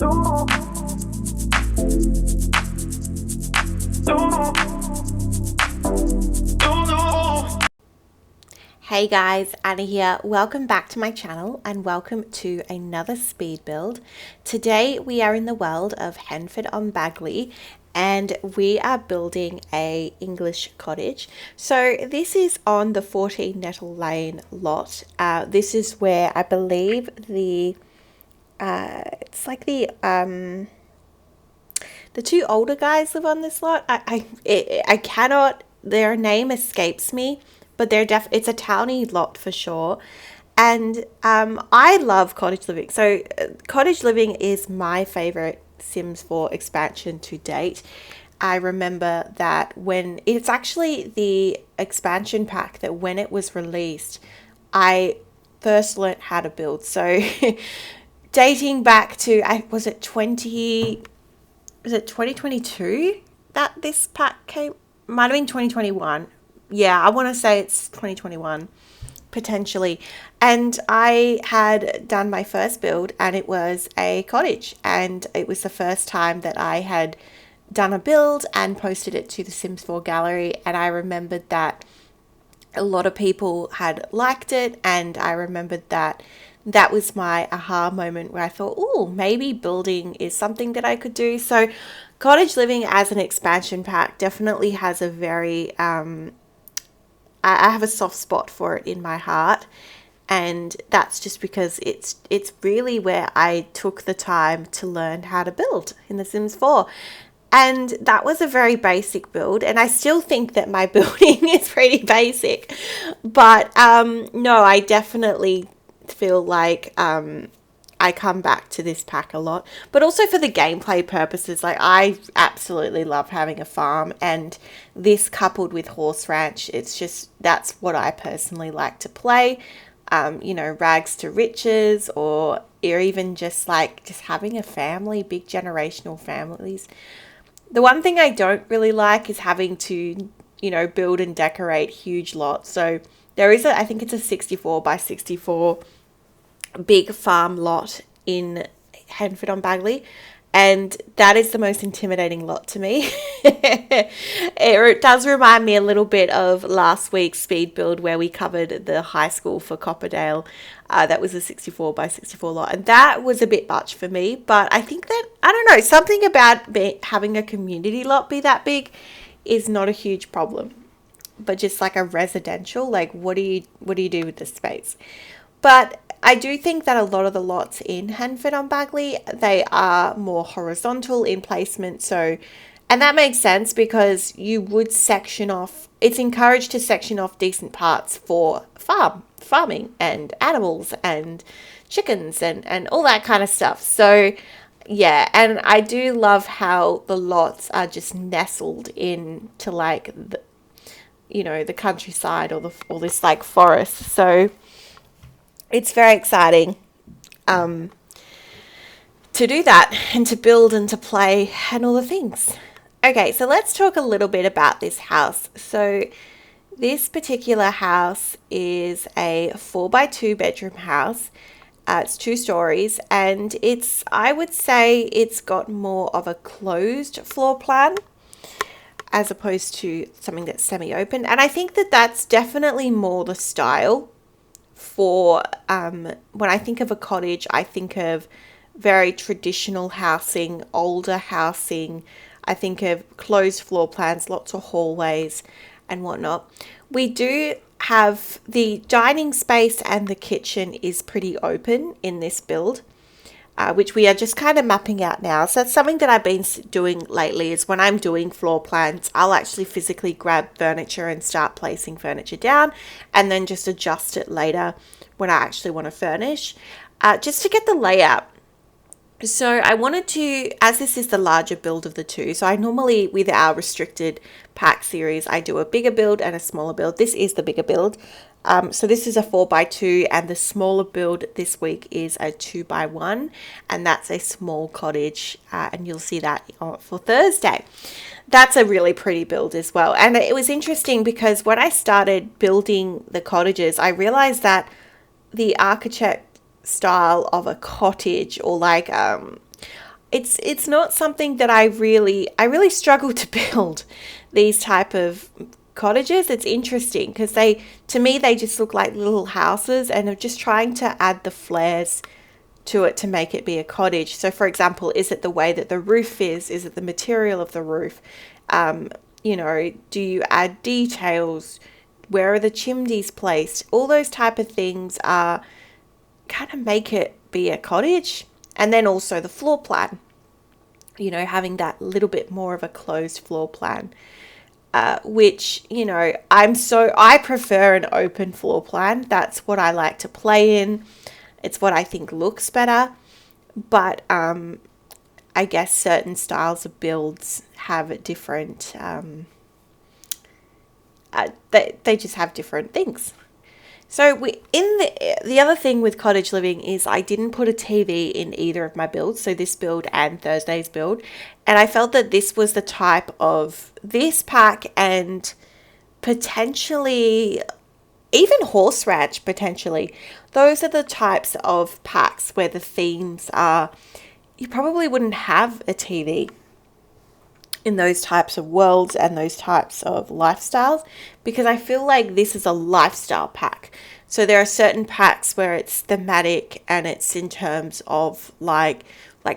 Hey guys, Anna here. Welcome back to my channel and welcome to another speed build. Today we are in the world of Henford-on-Bagley and we are building a English cottage. So this is on the 14 Nettle Lane lot. This is where I believe it's like the two older guys live on this lot. I cannot, their name escapes me, but it's a towny lot for sure. And I love Cottage Living. So Cottage Living is my favorite Sims 4 expansion to date. I remember that when it's actually the expansion pack that when it was released, I first learnt how to build. So dating back to, was it 2022 that this pack came? Might have been 2021. Yeah, I want to say it's 2021 potentially. And I had done my first build and it was a cottage, and it was the first time that I had done a build and posted it to the Sims 4 gallery, and I remembered that a lot of people had liked it, and I remembered that that was my aha moment where I thought, oh, maybe building is something that I could do. So Cottage Living as an expansion pack definitely has a very, I have a soft spot for it in my heart. And that's just because it's really where I took the time to learn how to build in The Sims 4. And that was a very basic build, and I still think that my building is pretty basic. But no, I definitely feel like I come back to this pack a lot, but also for the gameplay purposes. Like, I absolutely love having a farm, and this coupled with Horse Ranch, it's just, that's what I personally like to play. You know, rags to riches, or even just having a family, big generational families. The one thing I don't really like is having to, you know, build and decorate huge lots. So there is I think it's a 64 by 64 big farm lot in Henford-on-Bagley, and that is the most intimidating lot to me. It does remind me a little bit of last week's speed build where we covered the high school for Copperdale. That was a 64 by 64 lot, and that was a bit much for me. But I think that, I don't know, something about having a community lot be that big is not a huge problem. But just like a residential, like what do you do with the space? But I do think that a lot of the lots in Henford-on-Bagley, they are more horizontal in placement. So, and that makes sense because you would section off, it's encouraged to section off decent parts for farming and animals and chickens and all that kind of stuff. So yeah, and I do love how the lots are just nestled into like the, you know, the countryside or this like forest. So it's very exciting to do that and to build and to play and all the things. Okay, so let's talk a little bit about this house. So this particular house is a 4x2 bedroom house. It's 2 stories, and I would say it's got more of a closed floor plan as opposed to something that's semi-open. And I think that that's definitely more the style for when I think of a cottage. I think of very traditional housing, older housing. I think of closed floor plans, lots of hallways and whatnot. We do have the dining space, and the kitchen is pretty open in this build, which we are just kind of mapping out now. So that's something that I've been doing lately, is when I'm doing floor plans, I'll actually physically grab furniture and start placing furniture down, and then just adjust it later when I actually want to furnish, just to get the layout. So I wanted to, as this is the larger build of the two, so I normally, with our restricted pack series, I do a bigger build and a smaller build. This is the bigger build. So this is a 4x2, and the smaller build this week is a 2x1, and that's a small cottage, and you'll see that for Thursday. That's a really pretty build as well. And it was interesting because when I started building the cottages, I realized that the architect style of a cottage, or like it's not something that I really struggle to build these type of cottages. It's interesting because to me they just look like little houses, and I'm just trying to add the flares to it to make it be a cottage. So for example, is it the way that the roof is? Is it the material of the roof? Do you add details? Where are the chimneys placed? All those type of things are kind of make it be a cottage. And then also the floor plan, having that little bit more of a closed floor plan, which, I prefer an open floor plan. That's what I like to play in. It's what I think looks better. But I guess certain styles of builds have different, they just have different things. So the other thing with cottage living is I didn't put a TV in either of my builds, so this build and Thursday's build, and I felt that this was the type of this pack and potentially even horse ranch potentially. Those are the types of packs where the themes are you probably wouldn't have a TV in those types of worlds and those types of lifestyles, because I feel like this is a lifestyle pack. So there are certain packs where it's thematic and it's in terms of like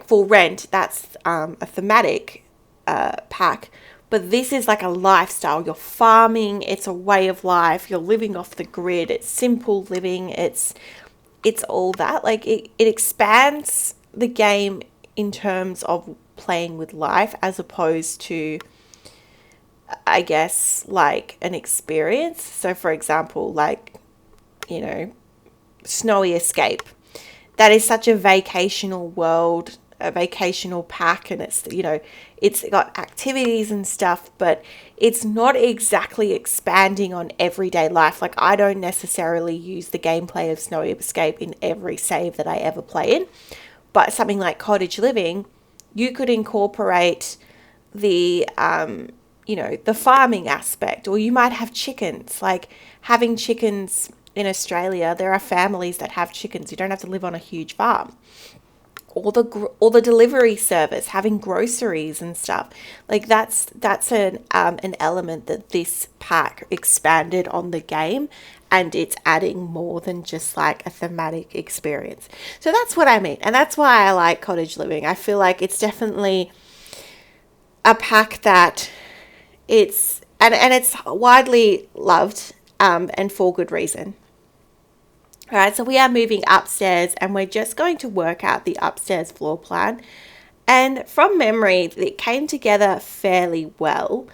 for rent, that's a thematic pack. But this is like a lifestyle. You're farming, it's a way of life, you're living off the grid, it's simple living, it's all that. Like it expands the game in terms of playing with life as opposed to, I guess, like an experience. So for example, like, Snowy Escape. That is such a vacational world, a vacational pack, and it's got activities and stuff, but it's not exactly expanding on everyday life. Like I don't necessarily use the gameplay of Snowy Escape in every save that I ever play in, but something like Cottage Living, you could incorporate the the farming aspect, or you might have chickens. Like having chickens in Australia, there are families that have chickens. You don't have to live on a huge farm. Or the delivery service, having groceries and stuff. Like that's an element that this pack expanded on the game, and it's adding more than just like a thematic experience. So that's what I mean, and that's why I like Cottage Living. I feel like it's definitely a pack that it's widely loved, and for good reason. All right, so we are moving upstairs and we're just going to work out the upstairs floor plan. And from memory, it came together fairly well.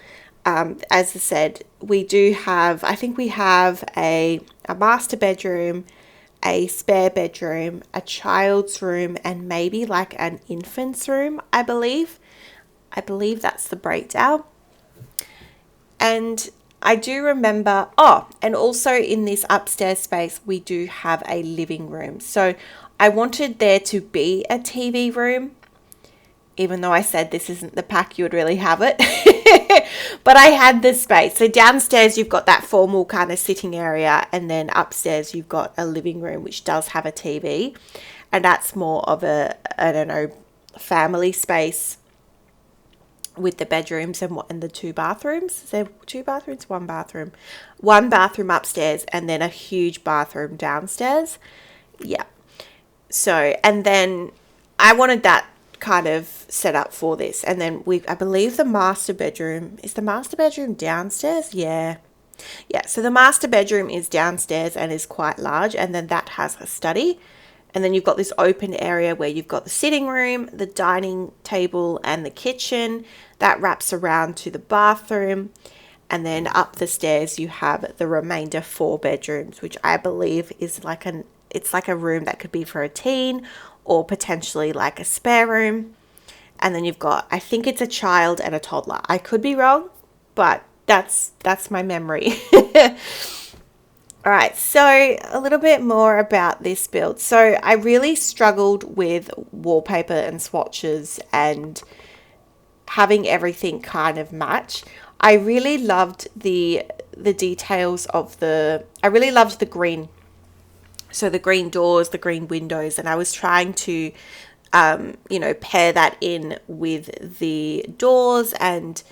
As I said, I think we have a master bedroom, a spare bedroom, a child's room, and maybe like an infant's room, I believe. I believe that's the breakdown. And I do remember, and also in this upstairs space, we do have a living room. So I wanted there to be a TV room, even though I said this isn't the pack you would really have it. But I had the space. So downstairs, you've got that formal kind of sitting area. And then upstairs, you've got a living room, which does have a TV. And that's more of family space, with the bedrooms and the two bathrooms. Is there two bathrooms? One bathroom. One bathroom upstairs and then a huge bathroom downstairs. Yeah. So, and then I wanted that kind of set up for this. And then I believe the master bedroom, is the master bedroom downstairs? Yeah. Yeah, so the master bedroom is downstairs and is quite large, and then that has a study. And then you've got this open area where you've got the sitting room, the dining table, and the kitchen. That wraps around to the bathroom. And then up the stairs, you have the remainder 4 bedrooms, which I believe is it's like a room that could be for a teen or potentially like a spare room. And then you've got, I think it's a child and a toddler. I could be wrong, but that's my memory. All right, so a little bit more about this build. So I really struggled with wallpaper and swatches and having everything kind of match. I really loved the details of I really loved the green. So the green doors, the green windows, and I was trying to pair that in with the doors. And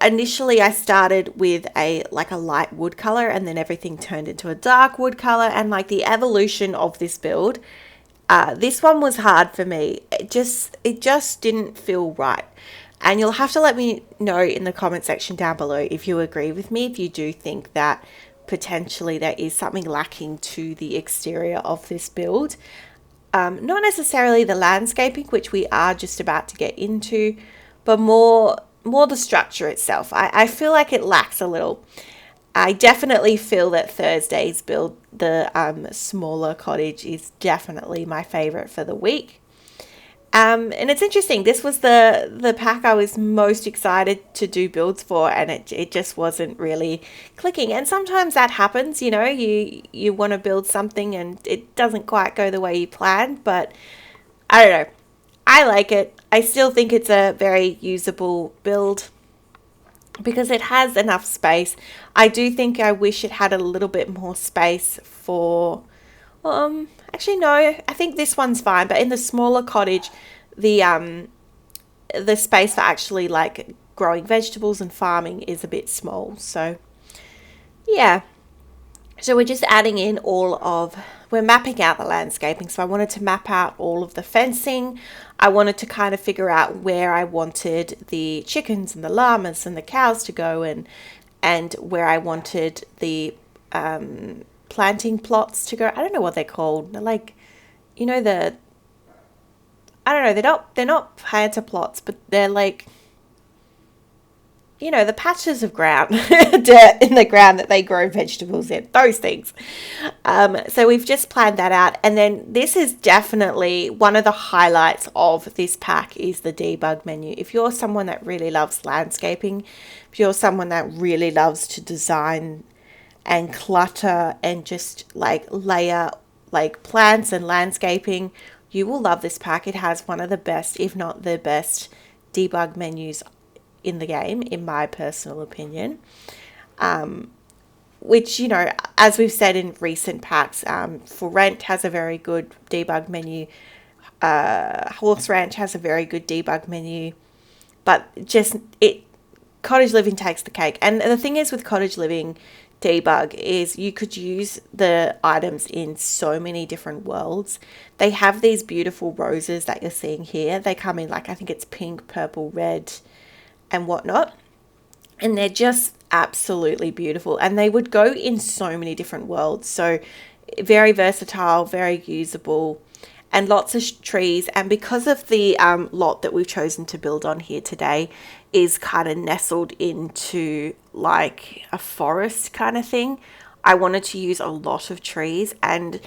initially I started with a light wood color, and then everything turned into a dark wood color. And like the evolution of this build, this one was hard for me. It just didn't feel right. And you'll have to let me know in the comment section down below if you agree with me, if you do think that potentially there is something lacking to the exterior of this build. Not necessarily the landscaping, which we are just about to get into, but more the structure itself. I feel like it lacks a little. I definitely feel that Thursday's build, the smaller cottage, is definitely my favorite for the week. And it's interesting. This was the pack I was most excited to do builds for, and it just wasn't really clicking. And sometimes that happens. You want to build something and it doesn't quite go the way you planned. But I don't know. I like it. I still think it's a very usable build because it has enough space. I do think I wish it had a little bit more space for actually no, I think this one's fine, but in the smaller cottage, the space for actually like growing vegetables and farming is a bit small. So yeah. So we're just adding in we're mapping out the landscaping. So I wanted to map out all of the fencing. I wanted to kind of figure out where I wanted the chickens and the llamas and the cows to go, and where I wanted the planting plots to go. I don't know what they're called. They're like, I don't know. They're not planter plots, but they're like, the patches of ground, dirt in the ground that they grow vegetables in, those things. So we've just planned that out. And then this is definitely one of the highlights of this pack is the debug menu. If you're someone that really loves landscaping, if you're someone that really loves to design and clutter and just like layer like plants and landscaping, you will love this pack. It has one of the best, if not the best, debug menus in the game, in my personal opinion. Which, as we've said in recent packs, For Rent has a very good debug menu. Horse Ranch has a very good debug menu. But Cottage Living takes the cake. And the thing is with Cottage Living debug is you could use the items in so many different worlds. They have these beautiful roses that you're seeing here. They come in I think it's pink, purple, red, and whatnot. And they're just absolutely beautiful. And they would go in so many different worlds. So very versatile, very usable, and lots of trees. And because of the lot that we've chosen to build on here today is kind of nestled into like a forest kind of thing, I wanted to use a lot of trees, and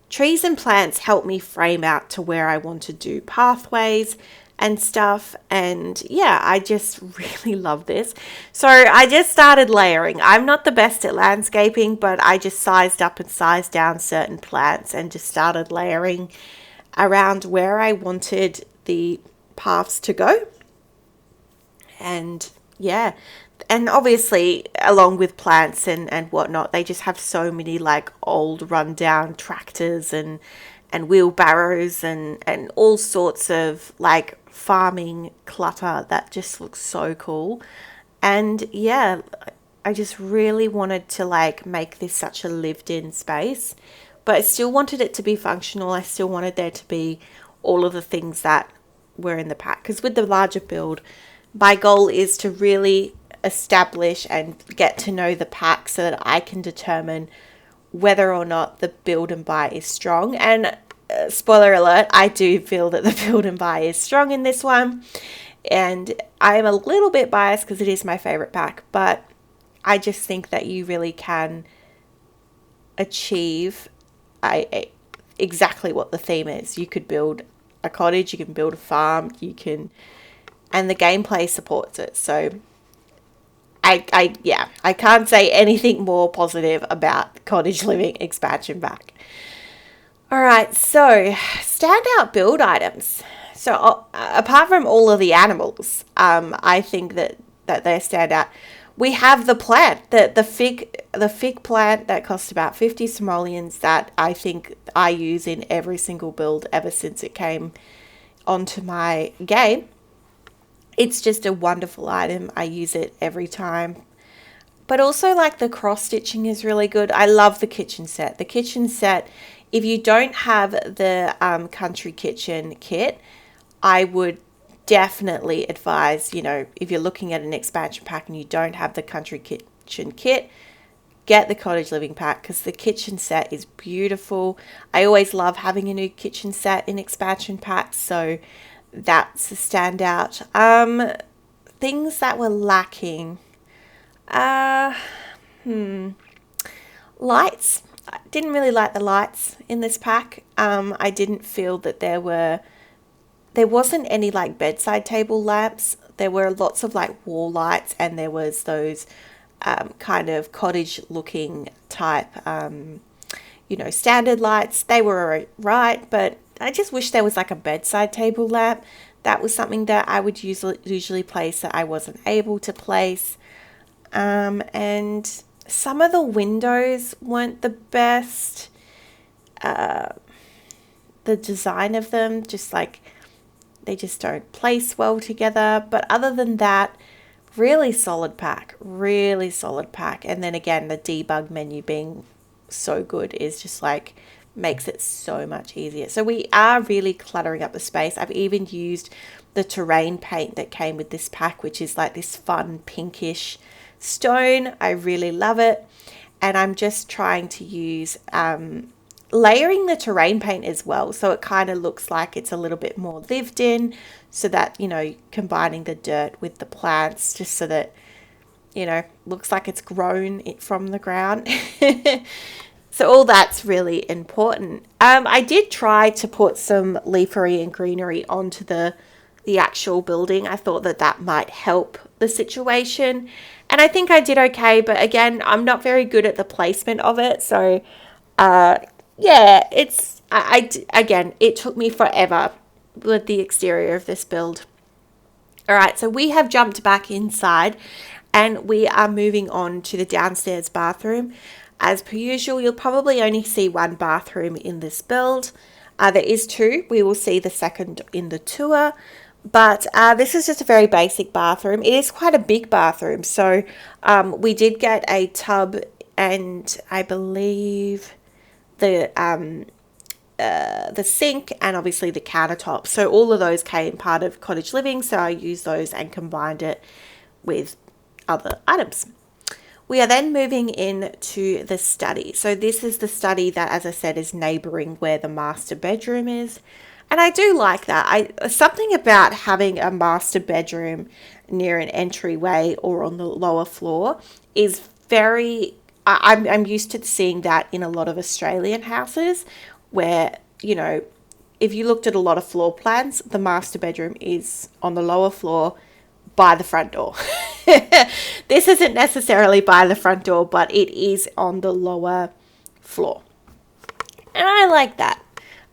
trees and plants help me frame out to where I want to do pathways and stuff. And yeah, I just really love this. So I just started layering. I'm not the best at landscaping, but I just sized up and sized down certain plants and just started layering around where I wanted the paths to go. And yeah, and obviously along with plants and whatnot, they just have so many like old rundown tractors and wheelbarrows and all sorts of like farming clutter that just looks so cool. And yeah, I just really wanted to like make this such a lived in space, but I still wanted it to be functional. I still wanted there to be all of the things that were in the pack, because with the larger build, my goal is to really establish and get to know the pack so that I can determine whether or not the build and buy is strong. And spoiler alert, I do feel that the build and buy is strong in this one. And I am a little bit biased because it is my favorite pack, but I just think that you really can achieve exactly what the theme is. You could build a cottage, you can build a farm, and the gameplay supports it. So I can't say anything more positive about Cottage Living expansion pack. All right, so standout build items. So apart from all of the animals, I think that they stand out. We have the plant, the fig plant that costs about 50 simoleons that I think I use in every single build ever since it came onto my game. It's just a wonderful item. I use it every time. But also, like, the cross stitching is really good. I love the kitchen set. The kitchen set, if you don't have the country kitchen kit, I would definitely advise, if you're looking at an expansion pack and you don't have the country kitchen kit, get the Cottage Living pack, because the kitchen set is beautiful. I always love having a new kitchen set in expansion packs, so that's a standout. Things that were lacking. Uh, Lights. I didn't really like the lights in this pack. I didn't feel that there wasn't any like bedside table lamps. There were lots of like wall lights, and there was those kind of cottage looking type, standard lights. They were right, but I just wish there was like a bedside table lamp. That was something that I would usually place that I wasn't able to place. And some of the windows weren't the best. The design of them, just like, they just don't place well together. But other than that, really solid pack, really solid pack. And then again, the debug menu being so good is just like, makes it so much easier. So we are really cluttering up the space. I've even used the terrain paint that came with this pack, which is like this fun pinkish stone. I really love it. And I'm just trying to use layering the terrain paint as well, so it kind of looks like it's a little bit more lived in, so that, combining the dirt with the plants, just so that, looks like it's grown it from the ground. So all that's really important. I did try to put some leafery and greenery onto the actual building. I thought that might help the situation, and I think I did okay. But again, I'm not very good at the placement of it, so yeah, again, it took me forever with the exterior of this build. All right, so we have jumped back inside, and we are moving on to the downstairs bathroom. As per usual, you'll probably only see one bathroom in this build. There is two. We will see the second in the tour. But this is just a very basic bathroom. It is quite a big bathroom. So we did get a tub, and I believe the sink, and obviously the countertop. So all of those came part of Cottage Living. So I used those and combined it with other items. We are then moving into the study. So this is the study that, as I said, is neighboring where the master bedroom is. And I do like that. Something about having a master bedroom near an entryway or on the lower floor is very, I'm used to seeing that in a lot of Australian houses where, if you looked at a lot of floor plans, the master bedroom is on the lower floor by the front door. This isn't necessarily by the front door, but it is on the lower floor. And I like that.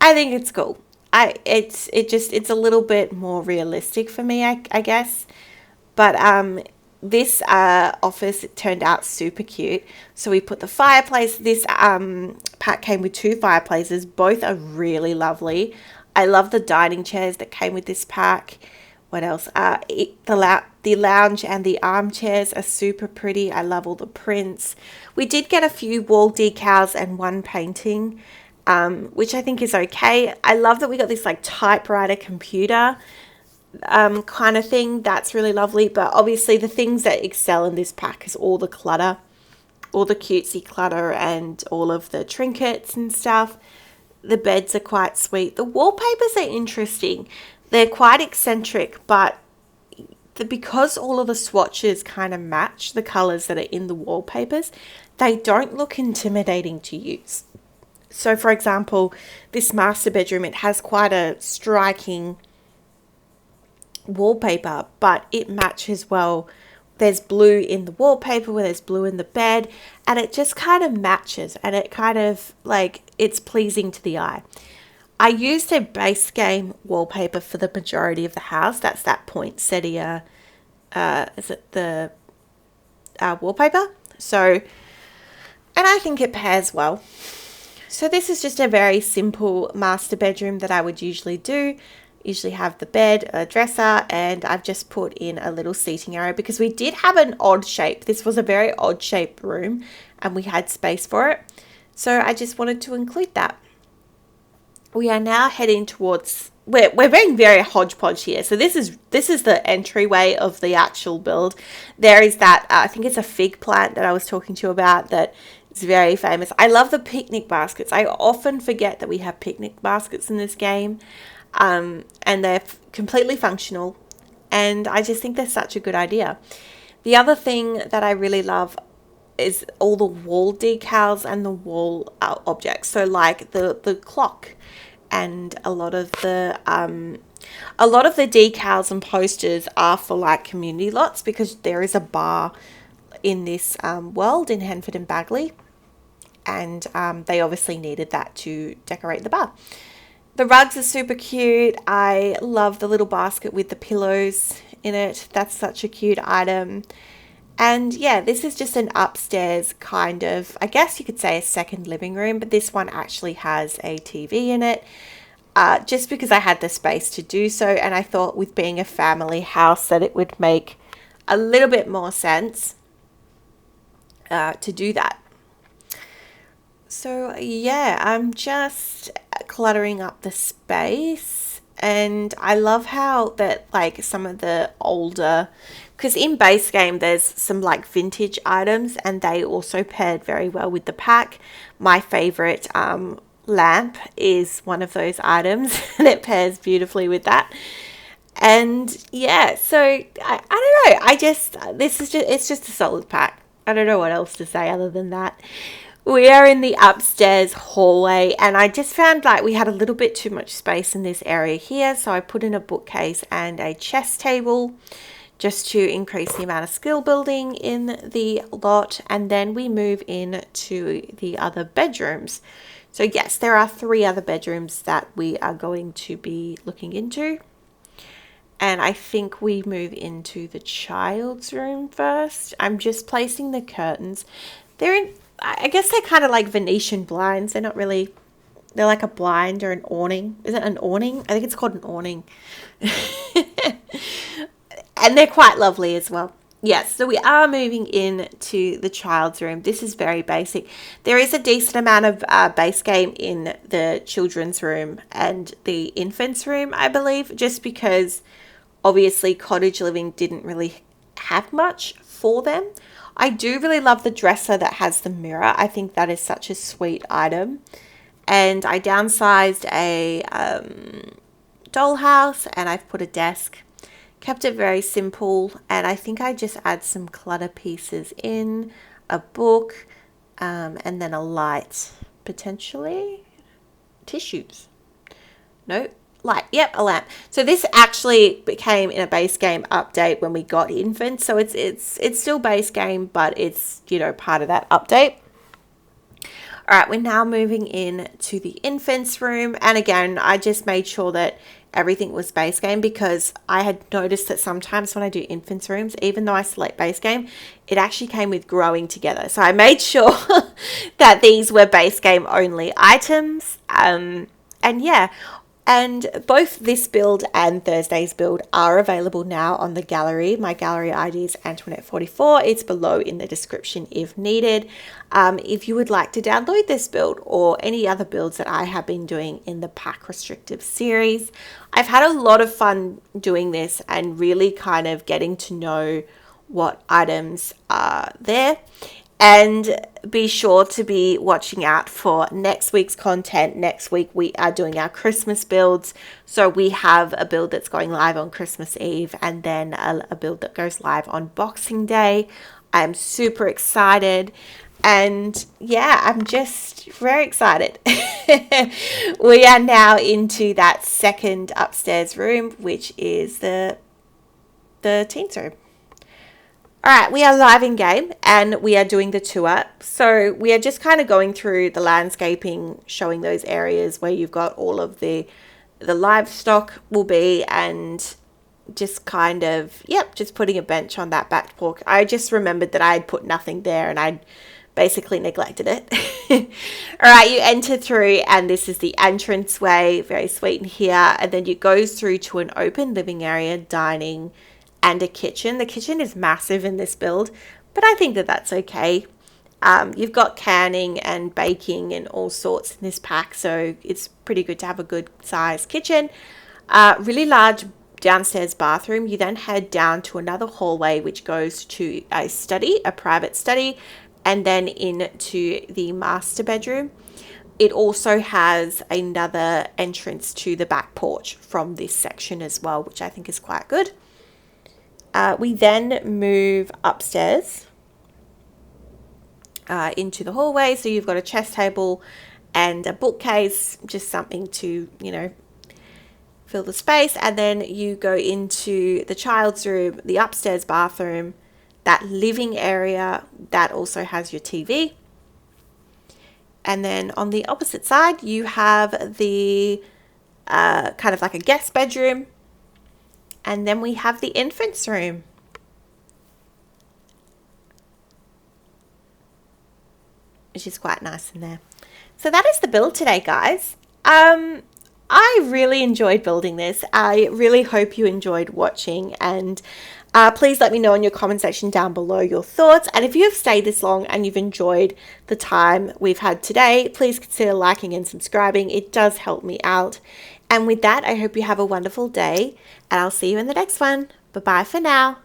I think it's cool. It's a little bit more realistic for me, I guess. But this office, it turned out super cute. So we put the fireplace. This pack came with two fireplaces. Both are really lovely. I love the dining chairs that came with this pack. What else? The lounge and the armchairs are super pretty. I love all the prints. We did get a few wall decals and one painting, which I think is okay. I love that we got this like typewriter computer kind of thing. That's really lovely. But obviously the things that excel in this pack is all the clutter, all the cutesy clutter, and all of the trinkets and stuff. The beds are quite sweet. The wallpapers are interesting. They're quite eccentric, but because all of the swatches kind of match the colors that are in the wallpapers, they don't look intimidating to use. So for example, this master bedroom, it has quite a striking wallpaper, but it matches well. There's blue in the wallpaper, where there's blue in the bed, and it just kind of matches, and it kind of like, it's pleasing to the eye. I used a base game wallpaper for the majority of the house. That's that poinsettia, is it the wallpaper? So, and I think it pairs well. So this is just a very simple master bedroom that I would usually do. Usually have the bed, a dresser, and I've just put in a little seating area because we did have an odd shape. This was a very odd shaped room and we had space for it. So I just wanted to include that. We are now heading towards, we're being very hodgepodge here. So this is the entryway of the actual build. There is that, I think it's a fig plant that I was talking to you about that is very famous. I love the picnic baskets. I often forget that we have picnic baskets in this game. And they're completely functional, and I just think they're such a good idea. The other thing that I really love is all the wall decals and the wall objects. So like the clock and a lot of the decals and posters are for like community lots because there is a bar in this world in Henford and Bagley, and they obviously needed that to decorate the bar. The rugs are super cute. I love the little basket with the pillows in it. That's such a cute item. And yeah, this is just an upstairs kind of, I guess you could say a second living room, but this one actually has a TV in it. Just because I had the space to do so, and I thought with being a family house that it would make a little bit more sense to do that. So yeah, I'm just cluttering up the space, and I love how that like some of the older, because in base game there's some like vintage items and they also paired very well with the pack. My favorite lamp is one of those items and it pairs beautifully with that. And yeah, so I don't know, it's just a solid pack. I don't know what else to say other than that. We are in the upstairs hallway, and I just found like we had a little bit too much space in this area here, so I put in a bookcase and a chess table just to increase the amount of skill building in the lot, and then we move in to the other bedrooms. So yes, there are 3 other bedrooms that we are going to be looking into, and I think we move into the child's room first. I'm just placing the curtains. I guess they're kind of like Venetian blinds. They're not really, they're like a blind or an awning. Is it an awning? I think it's called an awning. And they're quite lovely as well. Yes, so we are moving in to the child's room. This is very basic. There is a decent amount of base game in the children's room and the infant's room, I believe, just because obviously Cottage Living didn't really have much for them. I do really love the dresser that has the mirror. I think that is such a sweet item. And I downsized a dollhouse, and I've put a desk. Kept it very simple, and I think I just add some clutter pieces in, a book, and then a light, potentially. Tissues. No, light. Yep, a lamp. So this actually became in a base game update when we got infant. So it's still base game, but it's, you know, part of that update. All right, we're now moving in to the infant's room, and again, I just made sure that everything was base game because I had noticed that sometimes when I do infant's rooms, even though I select base game, it actually came with growing together. So I made sure that these were base game only items. And yeah, and both this build and Thursday's build are available now on the gallery. My gallery ID is Antoinette44. It's below in the description if needed. If you would like to download this build or any other builds that I have been doing in the pack restrictive series. I've had a lot of fun doing this and really kind of getting to know what items are there. And be sure to be watching out for next week's content. Next week, we are doing our Christmas builds. So we have a build that's going live on Christmas Eve and then a build that goes live on Boxing Day. I'm super excited. And yeah, I'm just very excited. We are now into that second upstairs room, which is the teens room. All right, we are live in game and we are doing the tour. So we are just kind of going through the landscaping, showing those areas where you've got all of the livestock will be, and just kind of, just putting a bench on that back porch. I just remembered that I had put nothing there and I'd basically neglected it. All right, you enter through, and this is the entranceway, very sweet in here. And then you go through to an open living area, dining, and a kitchen. The kitchen is massive in this build, but I think that that's okay. You've got canning and baking and all sorts in this pack, so it's pretty good to have a good sized kitchen. Really large downstairs bathroom. You then head down to another hallway which goes to a study, a private study, and then into the master bedroom. It also has another entrance to the back porch from this section as well, which I think is quite good. We then move upstairs into the hallway. So you've got a chest table and a bookcase, just something to, fill the space. And then you go into the child's room, the upstairs bathroom, that living area that also has your TV. And then on the opposite side, you have the kind of like a guest bedroom. And then we have the infant's room. Which is quite nice in there. So that is the build today, guys. I really enjoyed building this. I really hope you enjoyed watching, and please let me know in your comment section down below your thoughts. And if you've stayed this long and you've enjoyed the time we've had today, please consider liking and subscribing. It does help me out. And with that, I hope you have a wonderful day, and I'll see you in the next one. Bye-bye for now.